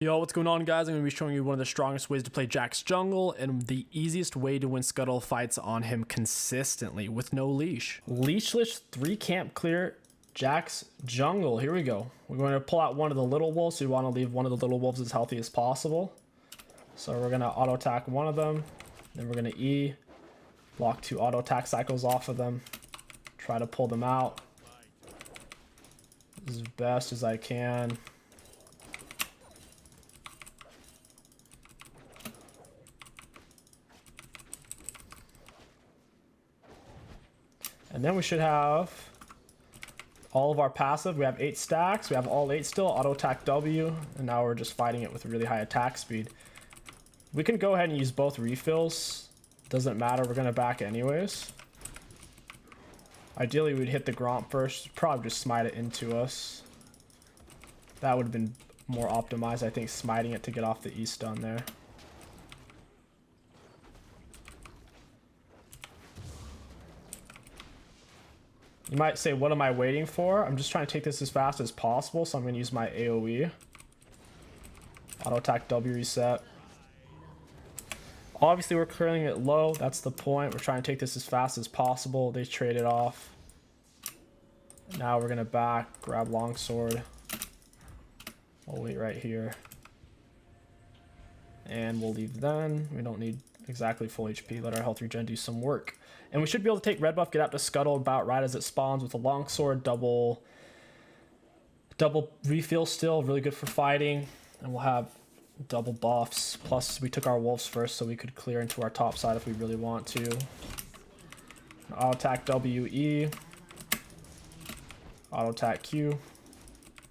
Yo, what's going on, guys? I'm going to be showing you one of the strongest ways to play Jack's jungle and the easiest way to win scuttle fights on him consistently with no leash. Leashless 3 camp clear Jack's jungle. Here we go. We're going to pull out one of the little wolves. So we want to leave one of the little wolves as healthy as possible. So we're going to auto attack one of them. Then we're going to E. Block 2 auto attack cycles off of them. Try to pull them out as best as I can. And then we should have all of our passive. We have 8 stacks. We have all 8 still. Auto attack W. And now we're just fighting it with really high attack speed. We can go ahead and use both refills. Doesn't matter. We're going to back anyways. Ideally, we'd hit the Gromp first. Probably just smite it into us. That would have been more optimized. I think smiting it to get off the E stun there. You might say, what am I waiting for? I'm just trying to take this as fast as possible, so I'm going to use my AoE. Auto attack W reset. Obviously, we're clearing it low. That's the point. We're trying to take this as fast as possible. They trade it off. Now we're going to back, grab longsword. We'll wait right here. And we'll leave then. We don't need exactly full HP. Let our health regen do some work. And we should be able to take red buff, get out to scuttle about right as it spawns with a longsword, double refill still, really good for fighting. And we'll have double buffs. Plus we took our wolves first so we could clear into our top side if we really want to. Auto attack WE. Auto attack Q. You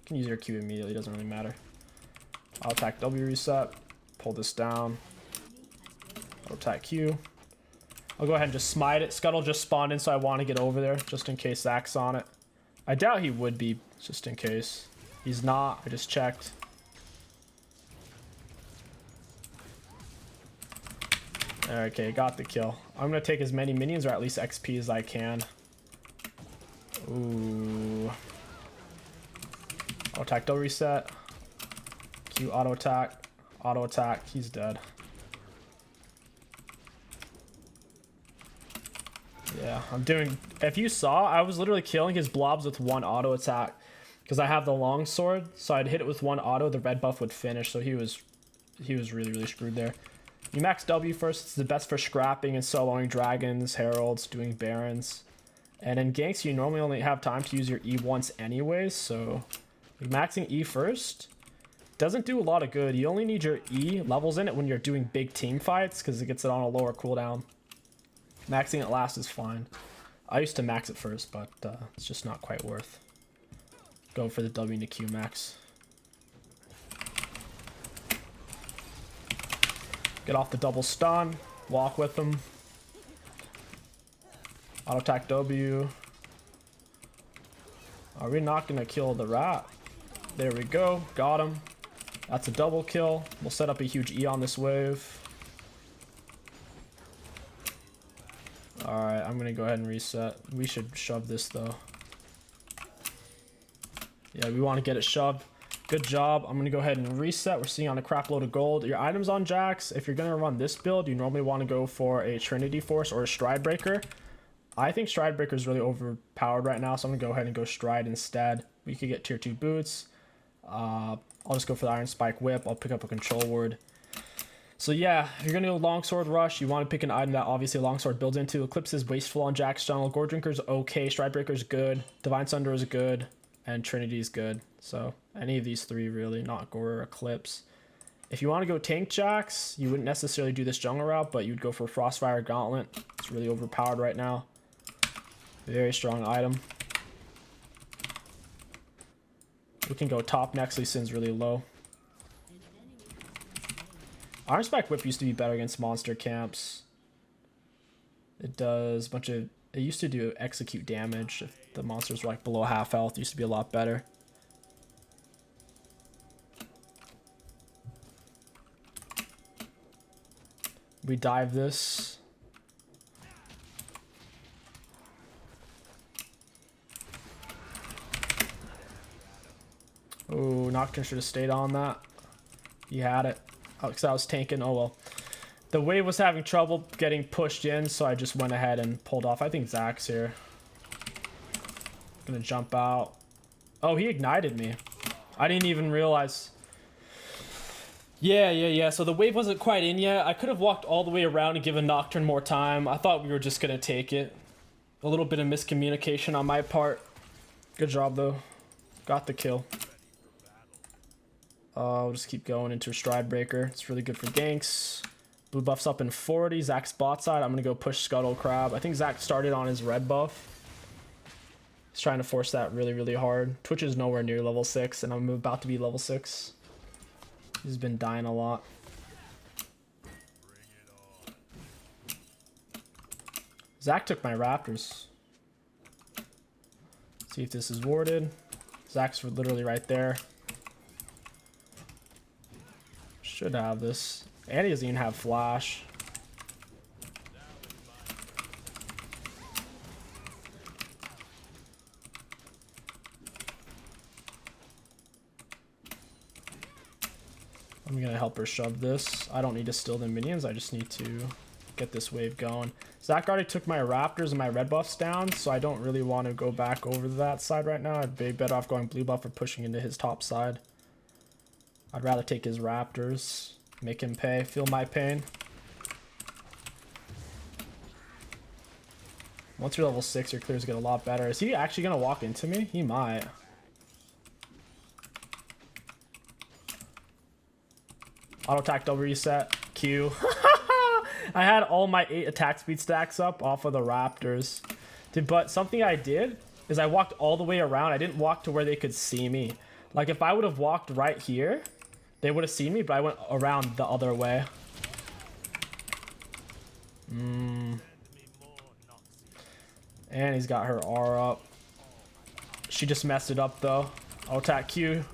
can use your Q immediately, doesn't really matter. Auto attack W reset. Pull this down. Auto attack Q. I'll go ahead and just smite it. Scuttle just spawned in, so I want to get over there just in case Zach's on it. I doubt he would be, just in case. He's not. I just checked. Okay, got the kill. I'm going to take as many minions, or at least XP, as I can. Ooh. Auto attack, double reset. Q auto attack. Auto attack. He's dead. Yeah, I'm doing... If you saw, I was literally killing his blobs with one auto attack. Because I have the longsword, so I'd hit it with one auto, the red buff would finish, so he was really, really screwed there. You max W first, it's the best for scrapping and soloing dragons, heralds, doing barons. And in ganks, you normally only have time to use your E once anyways, so... maxing E first doesn't do a lot of good. You only need your E levels in it when you're doing big team fights, because it gets it on a lower cooldown. Maxing it last is fine. I used to max it first, but it's just not quite worth. Go for the W to Q max. Get off the double stun. Walk with them. Auto attack W. Are we not going to kill the rat? There we go. Got him. That's a double kill. We'll set up a huge E on this wave. Alright, I'm going to go ahead and reset. We should shove this, though. Yeah, we want to get it shoved. Good job. I'm going to go ahead and reset. We're sitting on a crap load of gold. Your items on Jax, if you're going to run this build, you normally want to go for a Trinity Force or a Stride Breaker. I think Stride Breaker is really overpowered right now, so I'm going to go ahead and go Stride instead. We could get tier 2 boots. I'll just go for the Iron Spike Whip. I'll pick up a Control Word. So yeah, if you're going to go Longsword Rush, you want to pick an item that obviously Longsword builds into. Eclipse is wasteful on Jack's jungle. Gore Drinker is okay. Stride Breaker is good. Divine Sunder is good. And Trinity is good. So any of these three really, not Gore or Eclipse. If you want to go tank Jax, you wouldn't necessarily do this jungle route, but you'd go for Frostfire Gauntlet. It's really overpowered right now. Very strong item. We can go top next. Lee Sin's really low. Iron Spike Whip used to be better against monster camps. It does a bunch of... It used to do execute damage if the monsters were like below half health. It used to be a lot better. We dive this. Oh, Nocturne should have stayed on that. He had it. Oh, because I was tanking. Oh, well. The wave was having trouble getting pushed in, so I just went ahead and pulled off. I think Zach's here. Gonna jump out. Oh, he ignited me. I didn't even realize. Yeah. So the wave wasn't quite in yet. I could have walked all the way around and given Nocturne more time. I thought we were just gonna take it. A little bit of miscommunication on my part. Good job, though. Got the kill. We'll just keep going into a Stride Breaker. It's really good for ganks. Blue buff's up in 40. Zach's bot side. I'm going to go push 𝐒𝐿𝐻𝐿. I think Zach started on his red buff. He's trying to force that really, really hard. Twitch is nowhere near level 6, and I'm about to be level 6. He's been dying a lot. Zach took my Raptors. See if this is warded. Zach's literally right there. Should have this. And he doesn't even have flash. I'm gonna help her shove this. I don't need to steal the minions. I just need to get this wave going. Zach already took my Raptors and my red buffs down, so I don't really want to go back over to that side right now. I'd be better off going blue buff or pushing into his top side. I'd rather take his Raptors. Make him pay. Feel my pain. Once you're level 6, your clears get a lot better. Is he actually going to walk into me? He might. Auto attack double reset. Q. I had all my 8 attack speed stacks up off of the Raptors. But something I did is I walked all the way around. I didn't walk to where they could see me. Like if I would have walked right here, they would have seen me, but I went around the other way. And he's got her R up. She just messed it up though. I'll attack Q.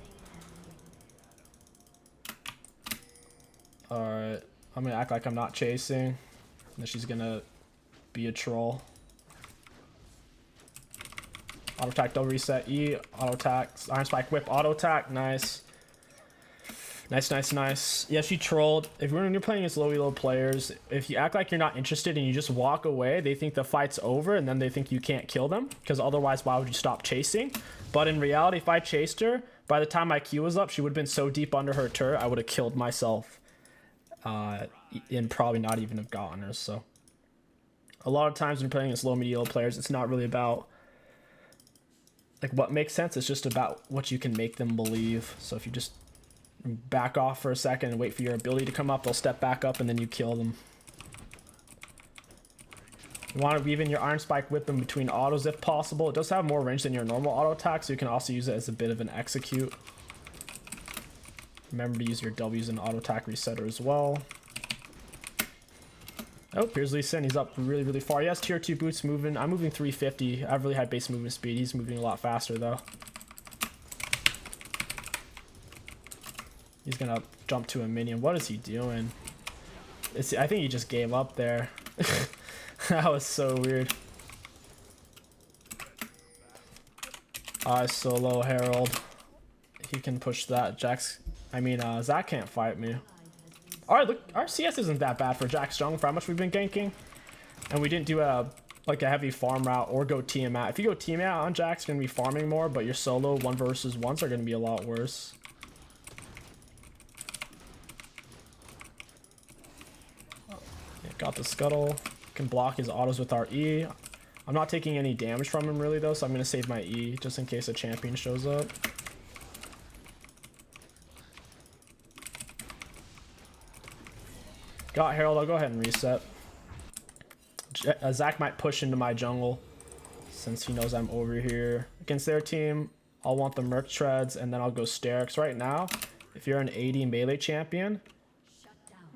Alright. I'm gonna act like I'm not chasing. And then she's gonna be a troll. Auto attack, double reset, E. Auto attack, Iron Spike Whip, auto attack. Nice. Nice. Yeah, she trolled. If when you're playing against low elo players, if you act like you're not interested and you just walk away, they think the fight's over and then they think you can't kill them. Because otherwise, why would you stop chasing? But in reality, if I chased her, by the time my Q was up, she would have been so deep under her turret, I would have killed myself. And probably not even have gotten her. So a lot of times when you're playing against low mid elo players, it's not really about like what makes sense. It's just about what you can make them believe. So if you just back off for a second and wait for your ability to come up, they'll step back up and then you kill them. You want to weave in your Iron Spike Whip in between autos if possible. It does have more range than your normal auto attack, so you can also use it as a bit of an execute. Remember to use your W's and auto attack resetter as well. Oh, here's Lee Sin. He's up really, really far. He has tier 2 boots moving. I'm moving 350. I have really high base movement speed. He's moving a lot faster though. He's gonna jump to a minion. What is he doing? I think he just gave up there. That was so weird. Solo Herald. He can push that. Zach can't fight me. Alright, look, our CS isn't that bad for Jack's jungle for how much we've been ganking. And we didn't do a heavy farm route or go team out. If you go team out on Jack's, you're gonna be farming more, but your solo 1 versus 1s are gonna be a lot worse. Got the scuttle. Can block his autos with our E. I'm not taking any damage from him really though, so I'm gonna save my E just in case a champion shows up. Got Herald. I'll go ahead and reset. Zach might push into my jungle since he knows I'm over here. Against their team, I'll want the Merc Treads and then I'll go Sterix. Right now, if you're an AD melee champion,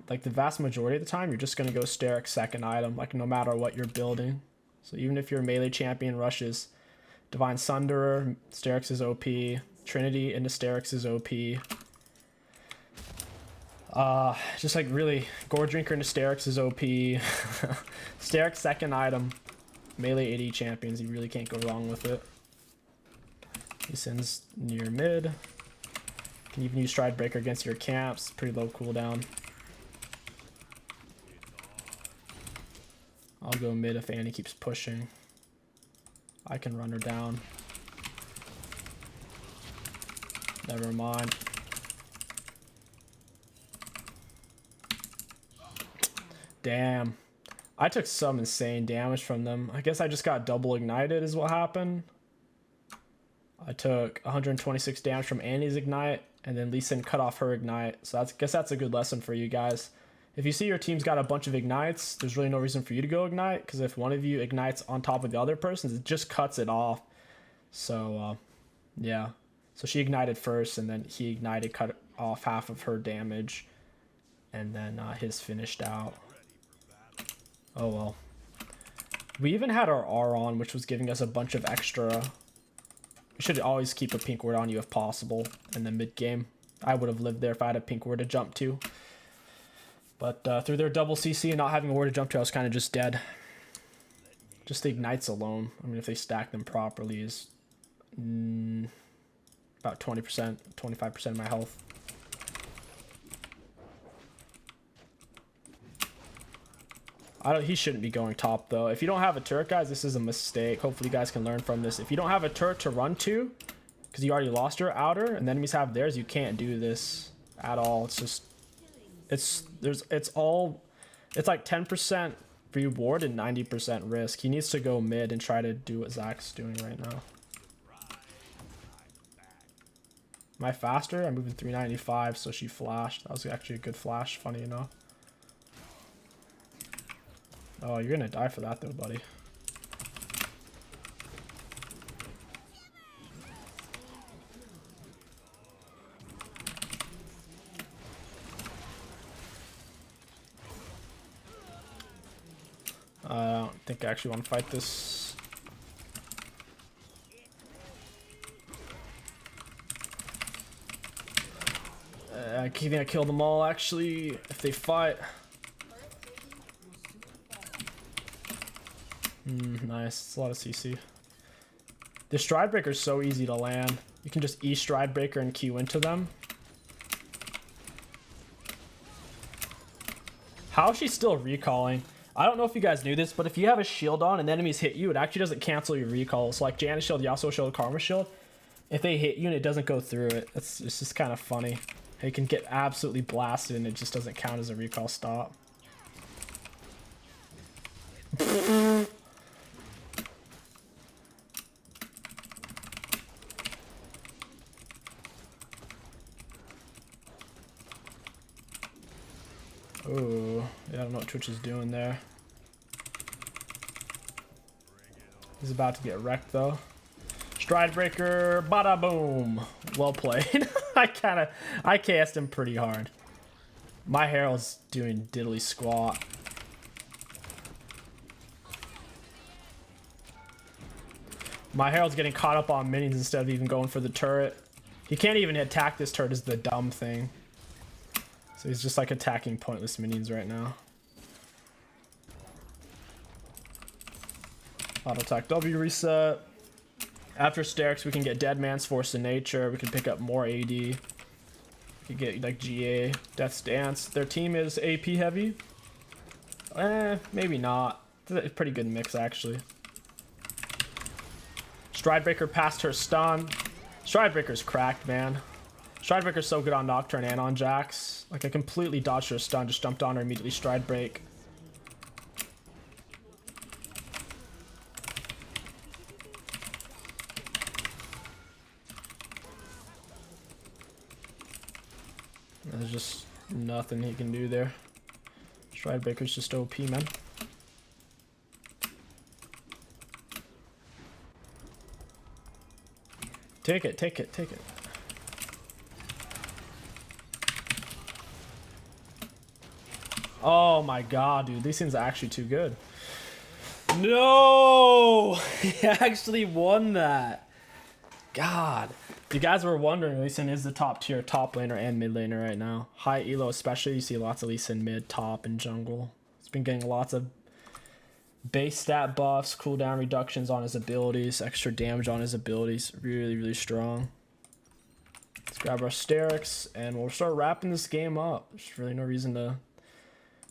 like the vast majority of the time, you're just going to go Sterix second item, like no matter what you're building. So even if your melee champion rushes Divine Sunderer, Sterix is OP. Trinity into Sterix is OP. Just like really, Gore Drinker into Sterix is OP. Sterix second item. Melee AD champions, you really can't go wrong with it. He sends near mid. Can even use Stride Breaker against your camps. Pretty low cooldown. I'll go mid if Annie keeps pushing. I can run her down. Never mind. Damn. I took some insane damage from them. I guess I just got double ignited is what happened. I took 126 damage from Annie's ignite, and then Lee Sin cut off her ignite. So I guess that's a good lesson for you guys. If you see your team's got a bunch of ignites, there's really no reason for you to go ignite, because if one of you ignites on top of the other person's, it just cuts it off. So, yeah. So she ignited first, and then he ignited, cut off half of her damage, and then his finished out. Oh well. We even had our R on, which was giving us a bunch of extra. You should always keep a pink ward on you if possible in the mid game. I would have lived there if I had a pink ward to jump to. But through their double CC and not having a ward to jump to, I was kind of just dead. Just the ignites alone, I mean, if they stack them properly, is about 20%, 25% of my health. He shouldn't be going top though. If you don't have a turret, guys, this is a mistake. Hopefully you guys can learn from this. If you don't have a turret to run to, because you already lost your outer and the enemies have theirs, you can't do this at all. It's just, it's like 10% reward and 90% risk. He needs to go mid and try to do what Zach's doing right now. Am I faster? I'm moving 395, so she flashed. That was actually a good flash, funny enough. Oh, you're gonna die for that though, buddy. I don't think I actually want to fight this. I think I kill them all actually if they fight. Nice. It's a lot of CC. The Stride Breaker is so easy to land. You can just E Stride Breaker and Q into them. How is she still recalling? I don't know if you guys knew this, but if you have a shield on and enemies hit you, it actually doesn't cancel your recall. So like Janus shield, Yasuo shield, Karma shield, if they hit you and it doesn't go through it, it's just kind of funny. You can get absolutely blasted and it just doesn't count as a recall stop. Oh, yeah, I don't know what Twitch is doing there. He's about to get wrecked though. Stride Breaker, bada boom. Well played. I cast him pretty hard. My Herald's doing diddly squat. My Herald's getting caught up on minions instead of even going for the turret. He can't even attack this turret is the dumb thing. So he's just like attacking pointless minions right now. Auto attack W reset. After Sterix we can get Dead Man's Force of Nature. We can pick up more AD. We can get like GA, Death's Dance. Their team is AP heavy. Maybe not. It's a pretty good mix actually. Stride Breaker passed her stun. Stride Breaker's cracked, man. Stride Breaker's so good on Nocturne and on Jax. Like I completely dodged her stun, just jumped on her, immediately Stride Break. There's just nothing he can do there. Stride Breaker's just OP, man. Take it, take it, take it. Oh my god, dude. These things are actually too good. No! He actually won that. God. If you guys were wondering, Lee Sin is the top tier top laner and mid laner right now. High elo especially. You see lots of Lee Sin mid, top, and jungle. He's been getting lots of base stat buffs, cooldown reductions on his abilities, extra damage on his abilities. Really, really strong. It's grab our Sterix, and we'll start wrapping this game up. There's really no reason to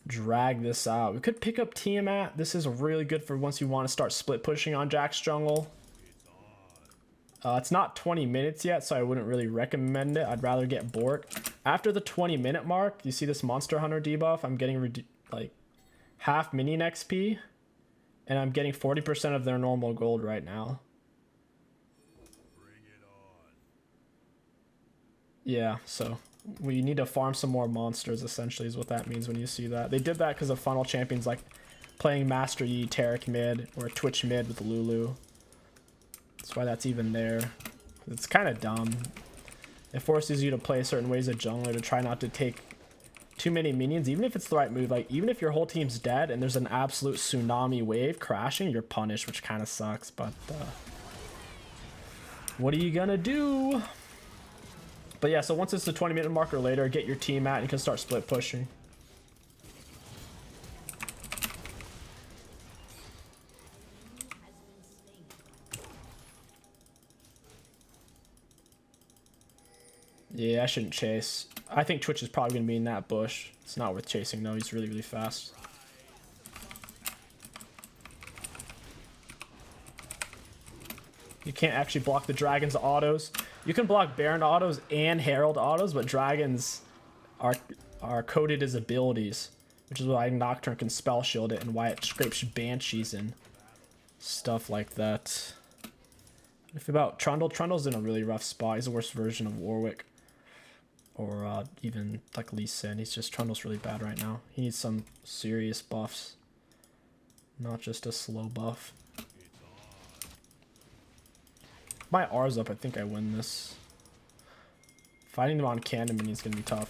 drag this out. We could pick up Tiamat. This is really good for once you want to start split pushing on Jack's jungle. It's not 20 minutes yet, so I wouldn't really recommend it. I'd rather get Bork. After the 20-minute mark, you see this Monster Hunter debuff? I'm getting like half minion XP, and I'm getting 40% of their normal gold right now. Yeah, so we need to farm some more monsters, essentially, is what that means when you see that. They did that because of funnel champions like playing Master Yi, Taric mid, or Twitch mid with Lulu. That's why that's even there. It's kind of dumb. It forces you to play certain ways of jungler to try not to take too many minions, even if it's the right move. Like, even if your whole team's dead and there's an absolute tsunami wave crashing, you're punished, which kind of sucks, but what are you gonna do? But yeah, so once it's the 20-minute mark or later, get your team out and you can start split pushing. Yeah, I shouldn't chase. I think Twitch is probably going to be in that bush. It's not worth chasing, though. He's really, really fast. You can't actually block the dragon's autos. You can block Baron autos and Herald autos, but dragons are coded as abilities, which is why Nocturne can spell shield it and why it scrapes banshees and stuff like that. If about Trundle, Trundle's in a really rough spot. He's the worst version of Warwick. Or even like Lee Sin. He's just, Trundle's really bad right now. He needs some serious buffs. Not just a slow buff. My R's up, I think I win this. Fighting them on cannon minions is gonna be tough.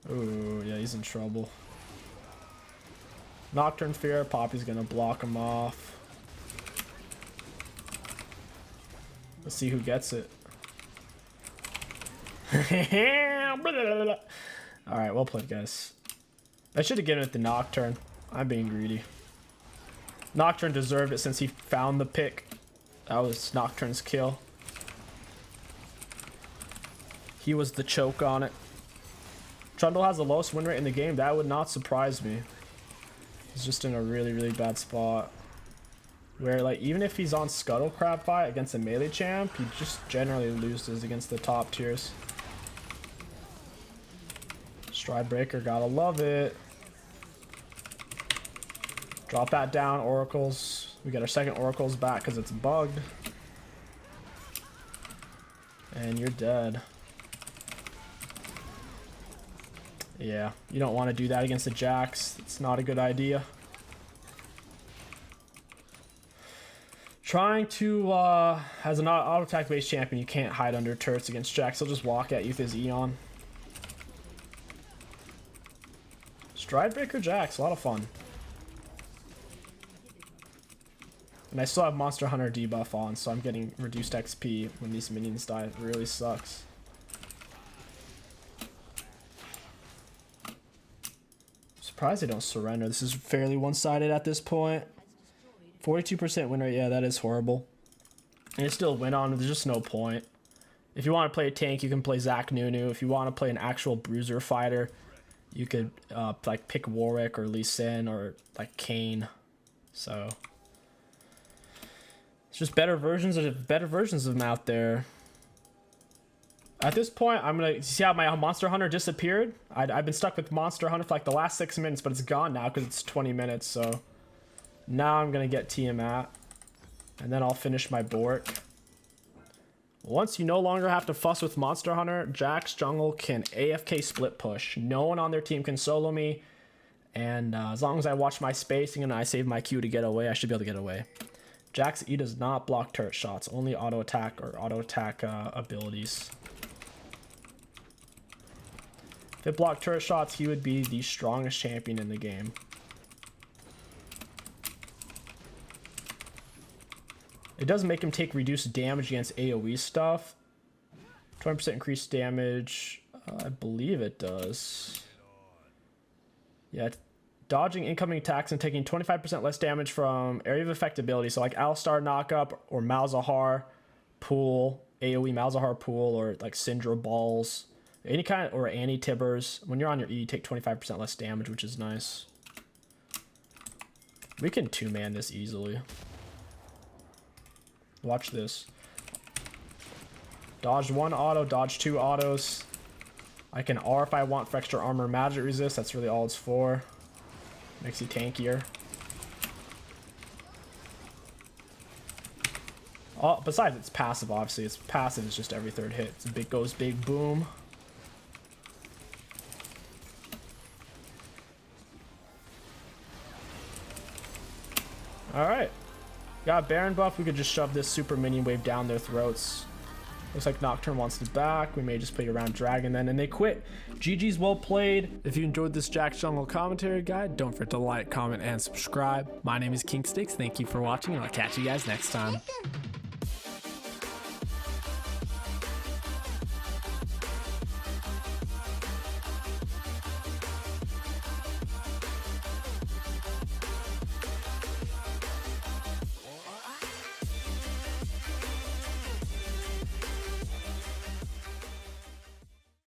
Oh yeah, he's in trouble. Nocturne Fear, Poppy's gonna block him off. Let's see who gets it. Alright, well played, guys. I should have given it the Nocturne. I'm being greedy. Nocturne deserved it since he found the pick. That was Nocturne's kill. He was the choke on it. Trundle has the lowest win rate in the game. That would not surprise me. He's just in a really, really bad spot. Where, like, even if he's on Scuttle Crab fight against a melee champ, he just generally loses against the top tiers. Stride Breaker, gotta love it. Drop that down, Oracles. We got our second Oracles back because it's bugged. And you're dead. Yeah, you don't want to do that against the Jax. It's not a good idea. Trying to, as an auto attack based champion, you can't hide under turrets against Jax. He'll just walk at you with his Eon. Stride Breaker Jax, a lot of fun. And I still have Monster Hunter debuff on, so I'm getting reduced XP when these minions die. It really sucks. Surprised they don't surrender. This is fairly one-sided at this point. 42% win rate, yeah, that is horrible. And it still went on, there's just no point. If you want to play a tank, you can play Zach Nunu. If you want to play an actual bruiser fighter, you could like pick Warwick or Lee Sin or like Kane. So it's just better versions of them out there. At this point, I'm gonna see how my Monster Hunter disappeared. I've been stuck with Monster Hunter for like the last 6 minutes, but it's gone now because it's 20 minutes. So now I'm gonna get Tiamat, and then I'll finish my Bork. Once you no longer have to fuss with Monster Hunter, Jack's jungle can AFK split push. No one on their team can solo me, and as long as I watch my spacing and I save my Q to get away, I should be able to get away. Jack's E does not block turret shots, only auto attack or auto attack abilities. If it blocked turret shots, he would be the strongest champion in the game. It does make him take reduced damage against AoE stuff. 20% increased damage. I believe it does. Yeah, Dodging incoming attacks and taking 25% less damage from area of effect ability. So like Alistar Knockup or Malzahar Pool, AoE Malzahar Pool, or like Syndra Balls. Any kind, or Anti-Tibbers. When you're on your E, you take 25% less damage, which is nice. We can 2-man this easily. Watch this. Dodge 1 auto, dodge 2 autos. I can R if I want for extra armor and magic resist. That's really all it's for. Makes you tankier. Oh, besides it's passive, obviously. It's passive is just every 3rd hit. It's a big goes big boom. Alright. Got Baron buff. We could just shove this super minion wave down their throats. Looks like Nocturne wants to back. We may just play around Dragon then, and they quit. GG's, well played. If you enjoyed this Jack's Jungle commentary guide, don't forget to like, comment, and subscribe. My name is 𝐒𝐂𝐋𝐒. Thank you for watching, and I'll catch you guys next time.